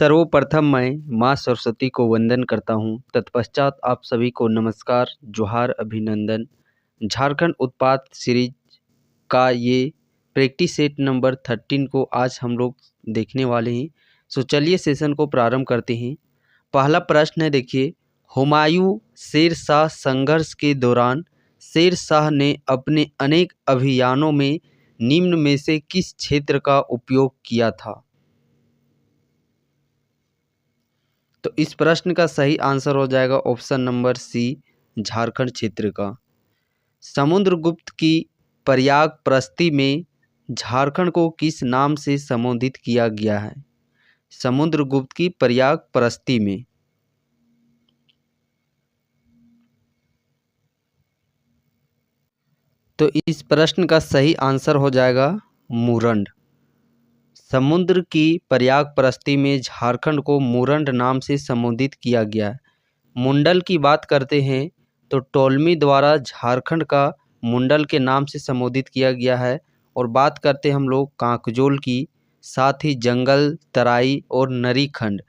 सर्वप्रथम मैं माँ सरस्वती को वंदन करता हूँ। तत्पश्चात आप सभी को नमस्कार, जोहार, अभिनंदन। झारखंड उत्पाद सीरीज का ये प्रैक्टिस सेट नंबर 13 को आज हम लोग देखने वाले हैं। सो चलिए सेशन को प्रारंभ करते हैं। पहला प्रश्न है, देखिए, हुमायूं शेर शाह संघर्ष के दौरान शेर शाह ने अपने अनेक अभियानों में निम्न में से किस क्षेत्र का उपयोग किया था? तो इस प्रश्न का सही आंसर हो जाएगा ऑप्शन नंबर सी, झारखंड क्षेत्र का। समुद्रगुप्त की प्रयाग प्रस्ती में झारखंड को किस नाम से संबोधित किया गया है? समुद्रगुप्त की प्रयाग प्रस्ती में। तो इस प्रश्न का सही आंसर हो जाएगा मुरंड। समुद्र की प्रयाग प्रस्ती में झारखंड को मुरंड नाम से संबोधित किया गया है। मुंडल की बात करते हैं तो टोलमी द्वारा झारखंड का मुंडल के नाम से संबोधित किया गया है। और बात करते हैं हम लोग कांकजोल की, साथ ही जंगल तराई और नरीखंड।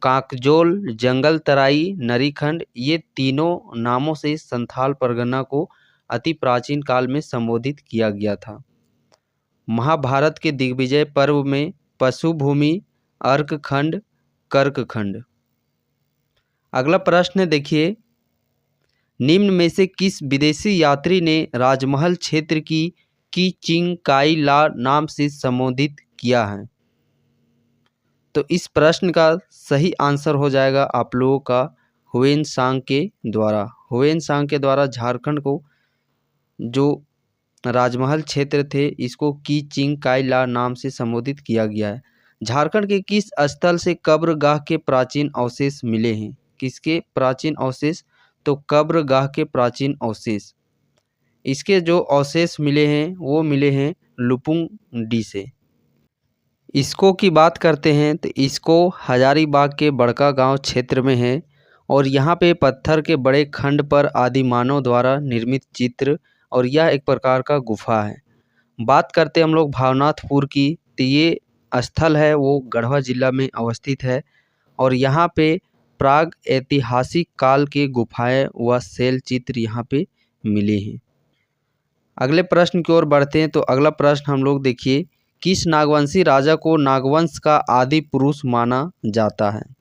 कांकजोल, जंगल तराई, नरीखंड, ये तीनों नामों से संथाल परगना को अति प्राचीन काल में संबोधित किया गया था। महाभारत के दिग्विजय पर्व में पशु भूमि, अर्कखंड, कर्कखंड। अगला प्रश्न है, देखिए, निम्न में से किस विदेशी यात्री ने राजमहल क्षेत्र की चिंग काई ला नाम से संबोधित किया है? तो इस प्रश्न का सही आंसर हो जाएगा आप लोगों का हुएन सांग के द्वारा। हुएन सांग के द्वारा झारखंड को जो राजमहल क्षेत्र थे इसको की चिंग काई ला नाम से संबोधित किया गया है। झारखंड के किस स्थल से कब्रगाह के प्राचीन अवशेष मिले हैं? किसके प्राचीन अवशेष? तो कब्रगाह के प्राचीन अवशेष। इसके जो अवशेष मिले हैं वो मिले हैं लुपुंग डी से। इसको की बात करते हैं तो इसको हजारीबाग के बड़का गांव क्षेत्र में है और यहाँ पे पत्थर के बड़े खंड पर आदिमानव द्वारा निर्मित चित्र, और यह एक प्रकार का गुफा है। बात करते हम लोग भावनाथपुर की, तो ये स्थल है वो गढ़वा जिला में अवस्थित है और यहाँ पे प्राग ऐतिहासिक काल के गुफाएं व शैल चित्र यहाँ पे मिले हैं। अगले प्रश्न की ओर बढ़ते हैं। तो अगला प्रश्न हम लोग देखिए, किस नागवंशी राजा को नागवंश का आदि पुरुष माना जाता है?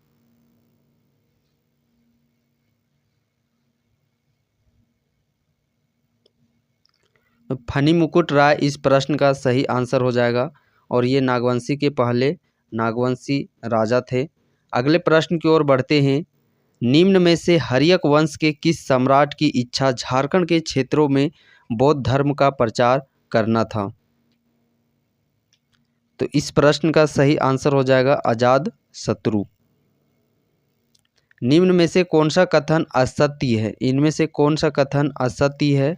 फनी मुकुट राय इस प्रश्न का सही आंसर हो जाएगा और ये नागवंशी के पहले नागवंशी राजा थे। अगले प्रश्न की ओर बढ़ते हैं। निम्न में से हर्यक वंश के किस सम्राट की इच्छा झारखंड के क्षेत्रों में बौद्ध धर्म का प्रचार करना था? तो इस प्रश्न का सही आंसर हो जाएगा अजात शत्रु। निम्न में से कौन सा कथन असत्य है? इनमें से कौन सा कथन असत्य है?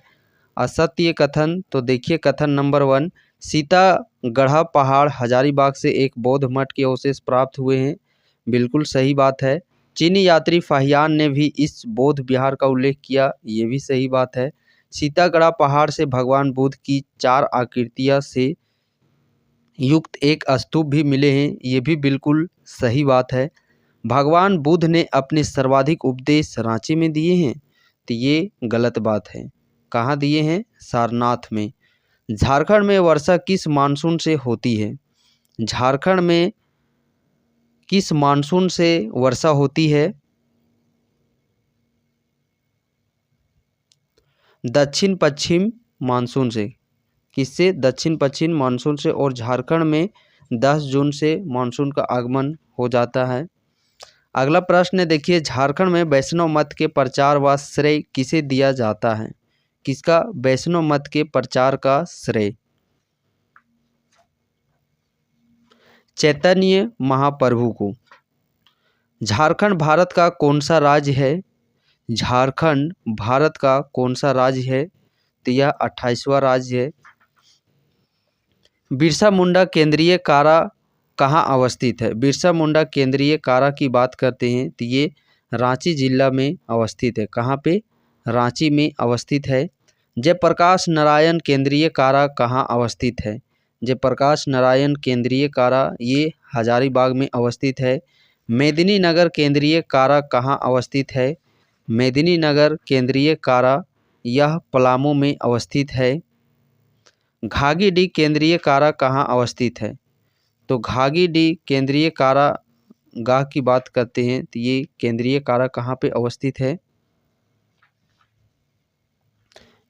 असत्य कथन, तो देखिए कथन नंबर 1, सीतागढ़ पहाड़ हजारीबाग से एक बौद्ध मठ के अवशेष प्राप्त हुए हैं। बिल्कुल सही बात है। चीनी यात्री फाहियान ने भी इस बौद्ध विहार का उल्लेख किया, ये भी सही बात है। सीतागढ़ पहाड़ से भगवान बुद्ध की 4 आकृतियां से युक्त एक स्तूप भी मिले हैं, ये भी बिल्कुल सही बात है। भगवान बुद्ध ने अपने सर्वाधिक उपदेश रांची में दिए हैं, तो ये गलत बात है। कहाँ दिए हैं? सारनाथ में। झारखंड में वर्षा किस मानसून से होती है? झारखंड में किस मानसून से वर्षा होती है? दक्षिण पश्चिम मानसून से। किससे? दक्षिण पश्चिम मानसून से। और झारखंड में 10 जून से मानसून का आगमन हो जाता है। अगला प्रश्न है, देखिए, झारखंड में वैष्णव मत के प्रचार व श्रेय किसे दिया जाता है? किसका? वैष्णव मत के प्रचार का श्रेय चैतन्य महाप्रभु को। झारखंड भारत का कौन सा राज्य है? झारखंड भारत का कौन सा राज्य है? तो यह 28वां राज्य है। बिरसा मुंडा केंद्रीय कारा कहाँ अवस्थित है? बिरसा मुंडा केंद्रीय कारा की बात करते हैं तो ये रांची जिला में अवस्थित है। कहाँ पे? रांची में अवस्थित है। जयप्रकाश नारायण केंद्रीय कारा कहाँ अवस्थित है? जयप्रकाश नारायण केंद्रीय कारा ये हजारीबाग में अवस्थित है। मेदिनीनगर केंद्रीय कारा कहाँ अवस्थित है? मेदिनीनगर केंद्रीय कारा यह पलामू में अवस्थित है। घागीडीह केंद्रीय कारा कहाँ अवस्थित है? तो घागीडीह केंद्रीय कारागाह की बात करते हैं तो ये केंद्रीय कारा कहाँ पे अवस्थित है?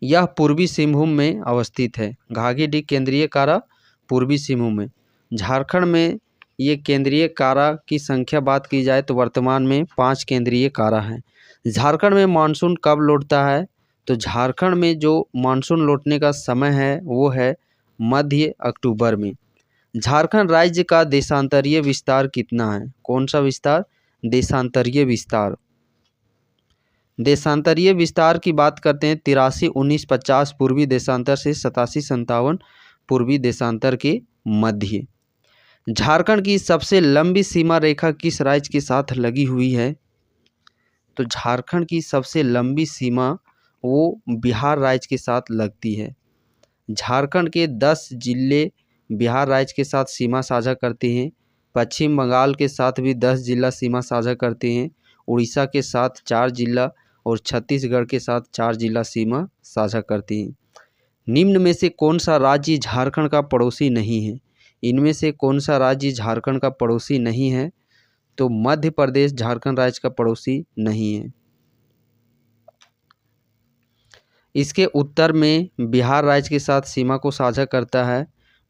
यह पूर्वी सिंहभूम में अवस्थित है। घागीडीह केंद्रीय कारा पूर्वी सिंहभूम में। झारखंड में ये केंद्रीय कारा की संख्या बात की जाए तो वर्तमान में 5 केंद्रीय कारा हैं। झारखंड में मानसून कब लौटता है? तो झारखंड में जो मानसून लौटने का समय है वो है मध्य अक्टूबर में। झारखंड राज्य का देशांतरीय विस्तार कितना है? कौन सा विस्तार? देशांतरीय विस्तार। देशांतरीय विस्तार की बात करते हैं 83-19-50 पूर्वी देशांतर से 87-57 पूर्वी देशांतर के मध्य। झारखंड की सबसे लंबी सीमा रेखा किस राज्य के साथ लगी हुई है? तो झारखंड की सबसे लंबी सीमा वो बिहार राज्य के साथ लगती है। झारखंड के 10 जिले बिहार राज्य के साथ सीमा साझा करते हैं। पश्चिम बंगाल के साथ भी 10 जिला सीमा साझा करते हैं। उड़ीसा के साथ 4 जिला और छत्तीसगढ़ के साथ 4 जिला सीमा साझा करती हैं। निम्न में से कौन सा राज्य झारखंड का पड़ोसी नहीं है? इनमें से कौन सा राज्य झारखंड का पड़ोसी नहीं है? तो मध्य प्रदेश झारखंड राज्य का पड़ोसी नहीं है। इसके उत्तर में बिहार राज्य के साथ सीमा को साझा करता है।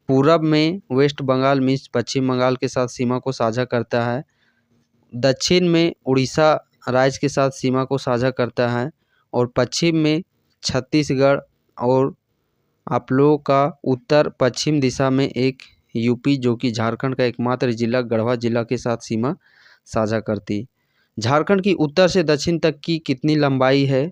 पूरब में वेस्ट बंगाल मीन्स पश्चिम बंगाल के साथ सीमा को साझा करता है। दक्षिण में उड़ीसा राज्य के साथ सीमा को साझा करता है और पश्चिम में छत्तीसगढ़ और आप लोगों का उत्तर पश्चिम दिशा में एक यूपी जो कि झारखंड का एकमात्र जिला गढ़वा जिला के साथ सीमा साझा करती। झारखंड की उत्तर से दक्षिण तक की कितनी लंबाई है?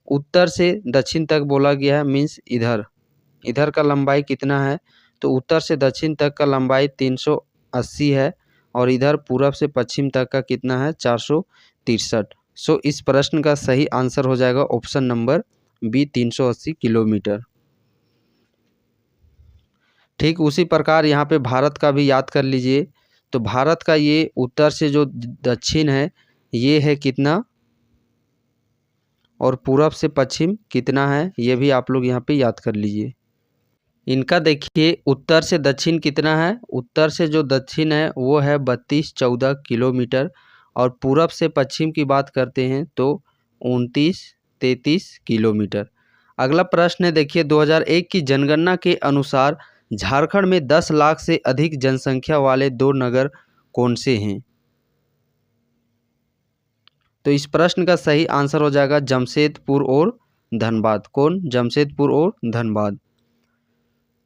उत्तर से दक्षिण तक बोला गया है मीन्स इधर का लंबाई कितना है? तो उत्तर से दक्षिण तक का लंबाई 380 है और इधर पूरब से पश्चिम तक का कितना है? 463। सो इस प्रश्न का सही आंसर हो जाएगा ऑप्शन नंबर बी 380 किलोमीटर। ठीक उसी प्रकार यहाँ पे भारत का भी याद कर लीजिए। तो भारत का ये उत्तर से जो दक्षिण है ये है कितना और पूरब से पश्चिम कितना है ये भी आप लोग यहाँ पे याद कर लीजिए। इनका देखिए उत्तर से दक्षिण कितना है? उत्तर से जो दक्षिण है वो है 32-14 किलोमीटर और पूरब से पश्चिम की बात करते हैं तो 29-33 किलोमीटर। अगला प्रश्न है देखिए 2001 की जनगणना के अनुसार झारखंड में 10 लाख से अधिक जनसंख्या वाले 2 नगर कौन से हैं? तो इस प्रश्न का सही आंसर हो जाएगा जमशेदपुर और धनबाद। कौन? जमशेदपुर और धनबाद।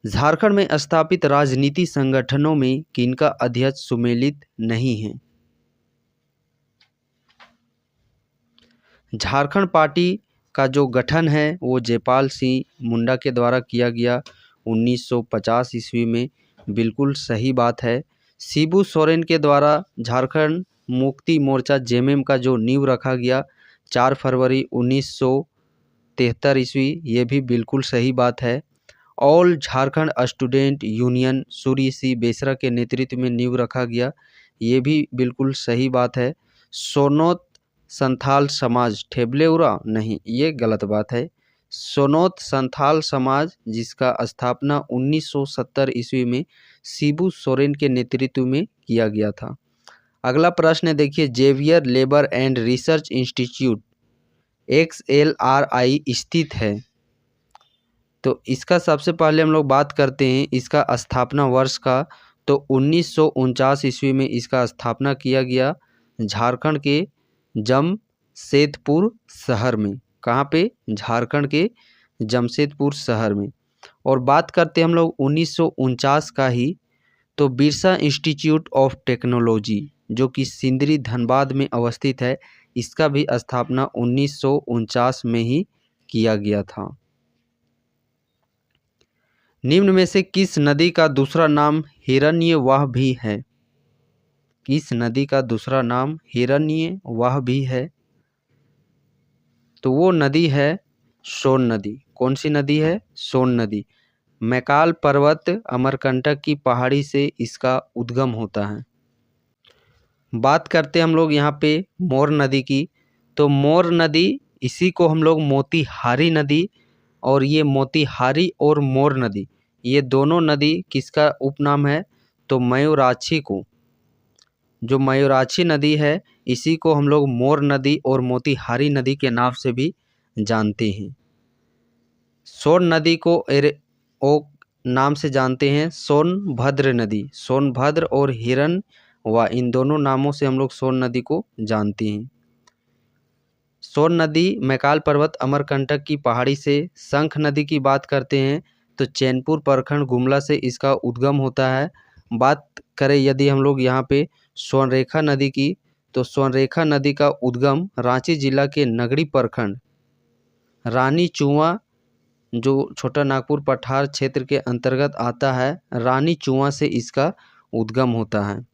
झारखंड में स्थापित राजनीति संगठनों में किनका अध्यक्ष सुमेलित नहीं है? झारखंड पार्टी का जो गठन है वो जयपाल सिंह मुंडा के द्वारा किया गया 1950 ईस्वी में। बिल्कुल सही बात है। शिबू सोरेन के द्वारा झारखंड मुक्ति मोर्चा जेएमएम का जो नींव रखा गया 4 फरवरी 1973 ईस्वी, ये भी बिल्कुल सही बात है। ऑल झारखंड स्टूडेंट यूनियन सूर्य सी बेसरा के नेतृत्व में नींव रखा गया, ये भी बिल्कुल सही बात है। सोनोत संथाल समाज ठेबलेउरा नहीं, ये गलत बात है। सोनोत संथाल समाज जिसका स्थापना 1970 ईस्वी में शिबू सोरेन के नेतृत्व में किया गया था। अगला प्रश्न देखिए Xavier labour and research institute XLRI स्थित है। तो इसका सबसे पहले हम लोग बात करते हैं इसका स्थापना वर्ष का। तो 1949 ईस्वी में इसका स्थापना किया गया झारखंड के जमशेदपुर शहर में। कहाँ पे? झारखंड के जमशेदपुर शहर में। और बात करते हैं हम लोग 1949 का ही, तो बिरसा इंस्टीट्यूट ऑफ टेक्नोलॉजी जो कि सिंदरी धनबाद में अवस्थित है, इसका भी स्थापना 1949 में ही किया गया था। निम्न में से किस नदी का दूसरा नाम हिरण्यवाह भी है? किस नदी का दूसरा नाम हिरण्यवाह भी है? तो वो नदी है सोन नदी। कौन सी नदी है? सोन नदी। मैकाल पर्वत अमरकंटक की पहाड़ी से इसका उद्गम होता है। बात करते हैं हम लोग यहाँ पे मोर नदी की। तो मोर नदी, इसी को हम लोग मोतीहारी नदी, और ये मोतीहारी और मोर नदी, ये दोनों नदी किसका उपनाम है? तो मयूराक्षी को, जो मयूराक्षी नदी है इसी को हम लोग मोर नदी और मोतीहारी नदी के नाम से भी जानते हैं। सोन नदी को ओ नाम से जानते हैं सोनभद्र नदी। सोनभद्र और हिरन व इन दोनों नामों से हम लोग सोन नदी को जानते हैं। सोन नदी मैकाल पर्वत अमरकंटक की पहाड़ी से। शंख नदी की बात करते हैं तो चैनपुर प्रखंड गुमला से इसका उद्गम होता है। बात करें यदि हम लोग यहाँ पे स्वर्णरेखा नदी की, तो स्वर्णरेखा नदी का उद्गम रांची जिला के नगड़ी प्रखंड रानी चुआ, जो छोटा नागपुर पठार क्षेत्र के अंतर्गत आता है, रानी चुआ से इसका उद्गम होता है।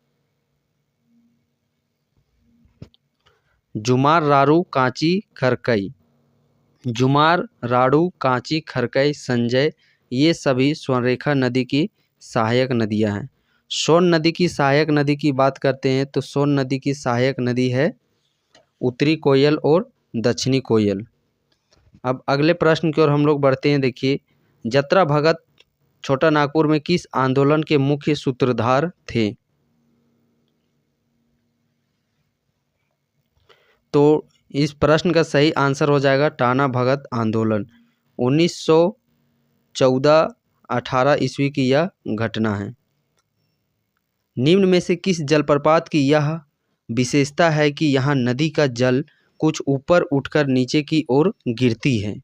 जुमार, रारू, कांची, खरकई, जुमार, राड़ू, कांची, खरकई, संजय, ये सभी स्वर्णरेखा नदी की सहायक नदियां हैं। सोन नदी की सहायक नदी की बात करते हैं तो सोन नदी की सहायक नदी है उत्तरी कोयल और दक्षिणी कोयल। अब अगले प्रश्न की ओर हम लोग बढ़ते हैं। देखिए, जत्रा भगत छोटा नागपुर में किस आंदोलन के मुख्य सूत्रधार थे? तो इस प्रश्न का सही आंसर हो जाएगा टाना भगत आंदोलन। 1914-18 ईस्वी की यह घटना है। निम्न में से किस जलप्रपात की यह विशेषता है कि यहाँ नदी का जल कुछ ऊपर उठकर नीचे की ओर गिरती है?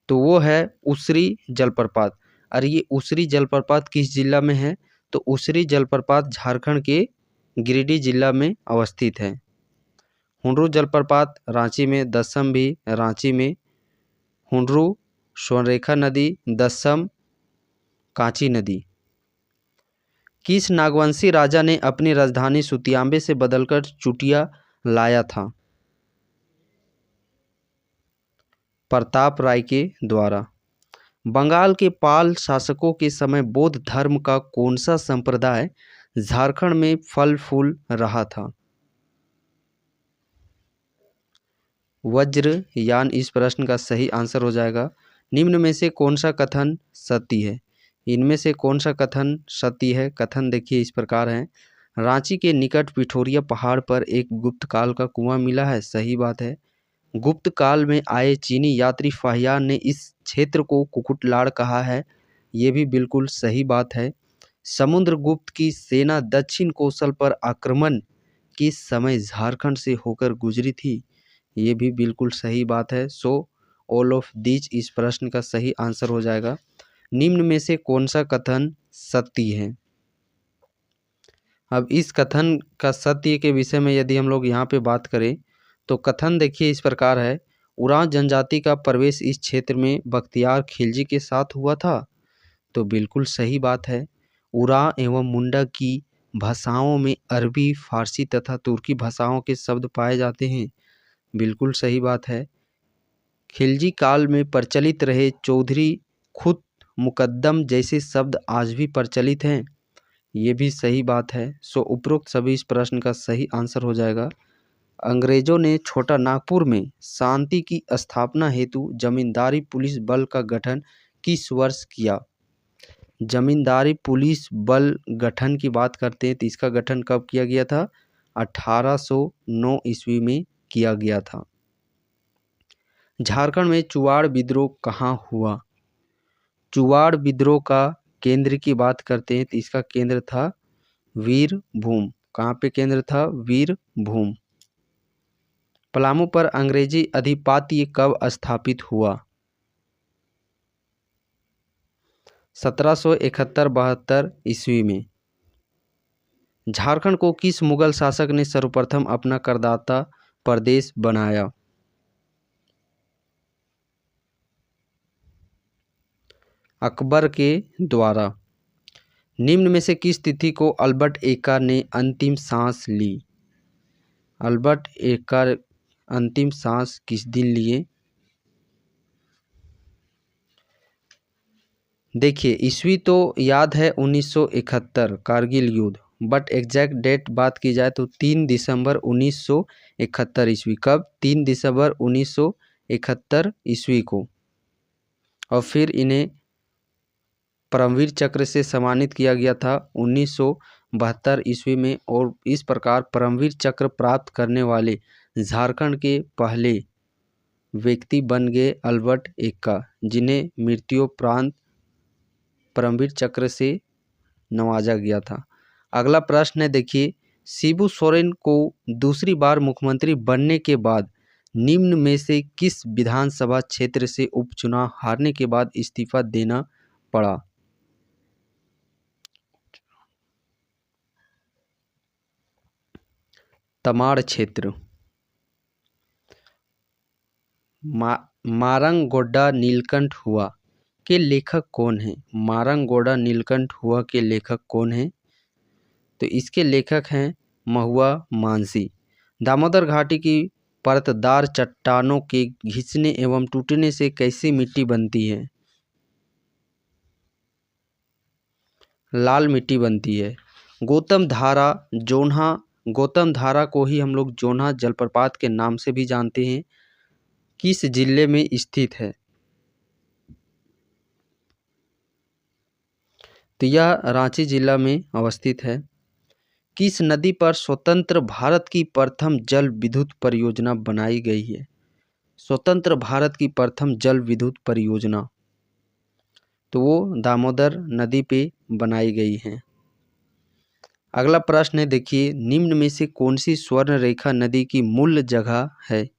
तो वो है उसरी जलप्रपात। और ये उसरी जलप्रपात किस जिला में है? तो उसरी जलप्रपात झारखंड के गिरिडीह जिला में अवस्थित है। हुंडरू जलप्रपात रांची में, दसम भी रांची में। हुंडरू, स्वर्णरेखा नदी, दसम कांची नदी। किस नागवंशी राजा ने अपनी राजधानी सुतियाम्बे से बदलकर चुटिया लाया था? प्रताप राय के द्वारा। बंगाल के पाल शासकों के समय बौद्ध धर्म का कौन सा संप्रदाय झारखंड में फल फूल रहा था? वज्रयान इस प्रश्न का सही आंसर हो जाएगा। निम्न में से कौन सा कथन सत्य है? इनमें से कौन सा कथन सत्य है? कथन देखिए इस प्रकार है। रांची के निकट पिठोरिया पहाड़ पर एक गुप्त काल का कुआं मिला है। सही बात है। गुप्त काल में आए चीनी यात्री फाहियान ने इस क्षेत्र को कुकुटलाड़ कहा है। ये भी बिल्कुल सही बात है। समुद्रगुप्त की सेना दक्षिण कौशल पर आक्रमण किस समय झारखंड से होकर गुजरी थी? ये भी बिल्कुल सही बात है। सो ऑल ऑफ दीज इस प्रश्न का सही आंसर हो जाएगा। निम्न में से कौन सा कथन सत्य है? अब इस कथन का सत्य के विषय में यदि हम लोग यहाँ पे बात करें तो कथन देखिए इस प्रकार है। उरांव जनजाति का प्रवेश इस क्षेत्र में बख्तियार खिलजी के साथ हुआ था। तो बिल्कुल सही बात है। उरांव एवं मुंडा की भाषाओं में अरबी, फारसी तथा तुर्की भाषाओं के शब्द पाए जाते हैं। बिल्कुल सही बात है। खिलजी काल में प्रचलित रहे चौधरी, खुद, मुकद्दम जैसे शब्द आज भी प्रचलित हैं। ये भी सही बात है। सो उपरोक्त सभी इस प्रश्न का सही आंसर हो जाएगा। अंग्रेजों ने छोटा नागपुर में शांति की स्थापना हेतु जमींदारी पुलिस बल का गठन किस वर्ष किया? जमींदारी पुलिस बल गठन की बात करते हैं तो इसका गठन कब किया गया था? 1809 ईस्वी में किया गया था। झारखंड में चुआड़ विद्रोह कहाँ हुआ? चुआड़ विद्रोह का केंद्र की बात करते हैं तो इसका केंद्र था वीरभूम। कहाँ पे केंद्र था? वीरभूम। पलामू पर अंग्रेजी अधिपत्य कब स्थापित हुआ? 1771-72 ईस्वी में। झारखंड को किस मुगल शासक ने सर्वप्रथम अपना करदाता प्रदेश बनाया? अकबर के द्वारा। निम्न में से किस तिथि को अल्बर्ट एक्का ने अंतिम सांस ली? अल्बर्ट एक्का अंतिम सांस किस दिन लिए? देखिए ईस्वी तो याद है 1971 कारगिल युद्ध, बट एग्जैक्ट डेट बात की जाए तो 3 दिसंबर 1971 ईस्वी। कब? 3 दिसंबर 1971 ईस्वी को। और फिर इन्हें परमवीर चक्र से सम्मानित किया गया था 1972 ईस्वी में। और इस प्रकार परमवीर चक्र प्राप्त करने वाले झारखंड के पहले व्यक्ति बन गए अल्बर्ट एक्का, जिन्हें मृत्युपरांत परमवीर चक्र से नवाजा गया था। अगला प्रश्न है, देखिए शिबू सोरेन को दूसरी बार मुख्यमंत्री बनने के बाद निम्न में से किस विधानसभा क्षेत्र से उपचुनाव हारने के बाद इस्तीफा देना पड़ा? तमाड़ क्षेत्र। मारंगगोड्डा नीलकंठ हुआ के लेखक कौन हैं? मारंगगोड्डा नीलकंठ हुआ के लेखक कौन हैं? तो इसके लेखक हैं महुआ मानसी। दामोदर घाटी की परतदार चट्टानों के घिसने एवं टूटने से कैसी मिट्टी बनती है? लाल मिट्टी बनती है। गौतम धारा को ही हम लोग जोन्हा जलप्रपात के नाम से भी जानते हैं, किस जिले में स्थित है? तो यह रांची जिला में अवस्थित है। किस नदी पर स्वतंत्र भारत की प्रथम जल विद्युत परियोजना बनाई गई है? स्वतंत्र भारत की प्रथम जल विद्युत परियोजना तो वो दामोदर नदी पे बनाई गई है। अगला प्रश्न है, देखिए निम्न में से कौन सी स्वर्ण रेखा नदी की मूल जगह है?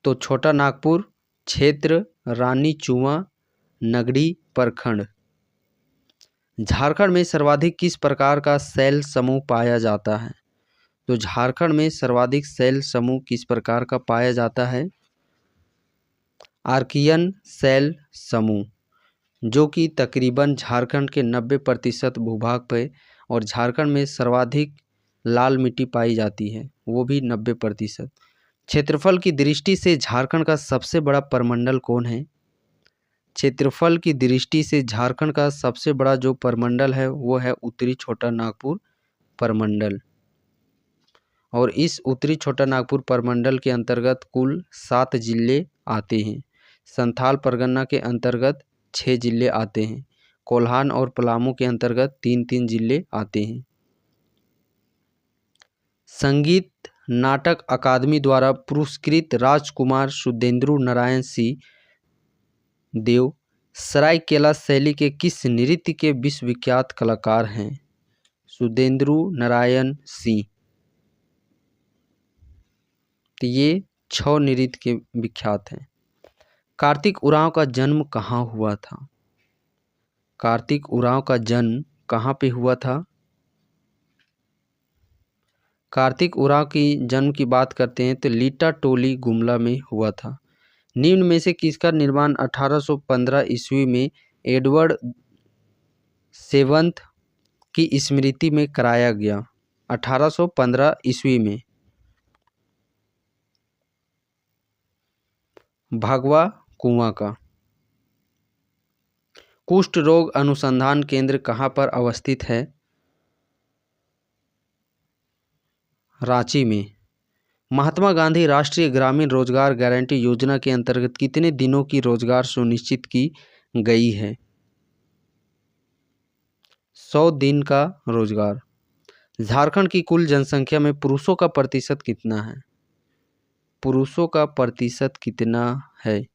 तो छोटा नागपुर क्षेत्र, रानी चुआ, नगड़ी प्रखंड। झारखंड में सर्वाधिक किस प्रकार का शैल समूह पाया जाता है? तो झारखंड में सर्वाधिक शैल समूह किस प्रकार का पाया जाता है? आर्कियन शैल समूह, जो कि तकरीबन झारखंड के 90% भूभाग पे, और झारखंड में सर्वाधिक लाल मिट्टी पाई जाती है, वो भी 90%। क्षेत्रफल की दृष्टि से झारखंड का सबसे बड़ा प्रमंडल कौन है? क्षेत्रफल की दृष्टि से झारखंड का सबसे बड़ा जो प्रमंडल है वो है उत्तरी छोटा नागपुर प्रमंडल। और इस उत्तरी छोटा नागपुर प्रमंडल के अंतर्गत कुल 7 जिले आते हैं। संथाल परगना के अंतर्गत 6 जिले आते हैं। कोल्हान और पलामू के अंतर्गत 3-3 जिले आते हैं। संगीत नाटक अकादमी द्वारा पुरस्कृत राजकुमार सुदेंद्र नारायण सिंह देव सरायकेला शैली के किस नृत्य के विश्वविख्यात कलाकार हैं? सुदेंद्र नारायण सिंह, तो ये 6 नृत्य के विख्यात हैं। कार्तिक उरांव का जन्म कहाँ हुआ था? कार्तिक उरांव का जन्म कहाँ पे हुआ था? कार्तिक उरांव की जन्म की बात करते हैं तो लीटा टोली गुमला में हुआ था। निम्न में से किसका निर्माण 1815 ईस्वी में एडवर्ड सेवंथ की स्मृति में कराया गया? 1815 ईस्वी में भगवा कुआं का। कुष्ठ रोग अनुसंधान केंद्र कहाँ पर अवस्थित है? रांची में। महात्मा गांधी राष्ट्रीय ग्रामीण रोजगार गारंटी योजना के अंतर्गत कितने दिनों की रोजगार सुनिश्चित की गई है? 100 दिन का रोजगार। झारखंड की कुल जनसंख्या में पुरुषों का प्रतिशत कितना है? पुरुषों का प्रतिशत कितना है?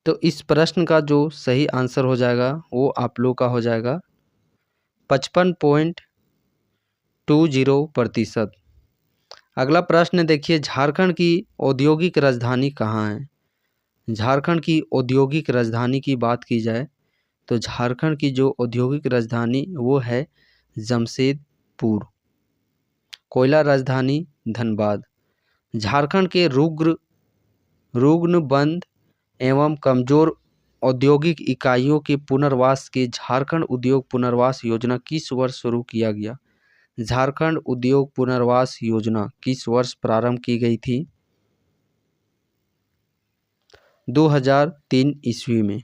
तो इस प्रश्न का जो सही आंसर हो जाएगा वो आप लोग का हो जाएगा 55.20%। अगला प्रश्न देखिए, झारखंड की औद्योगिक राजधानी कहाँ है? झारखंड की औद्योगिक राजधानी की बात की जाए तो झारखंड की जो औद्योगिक राजधानी वो है जमशेदपुर। कोयला राजधानी धनबाद। झारखंड के रुग्णबंद एवं कमजोर औद्योगिक इकाइयों के पुनर्वास के झारखंड उद्योग पुनर्वास योजना किस वर्ष शुरू किया गया? झारखंड उद्योग पुनर्वास योजना किस वर्ष प्रारंभ की गई थी? 2003 ईस्वी में।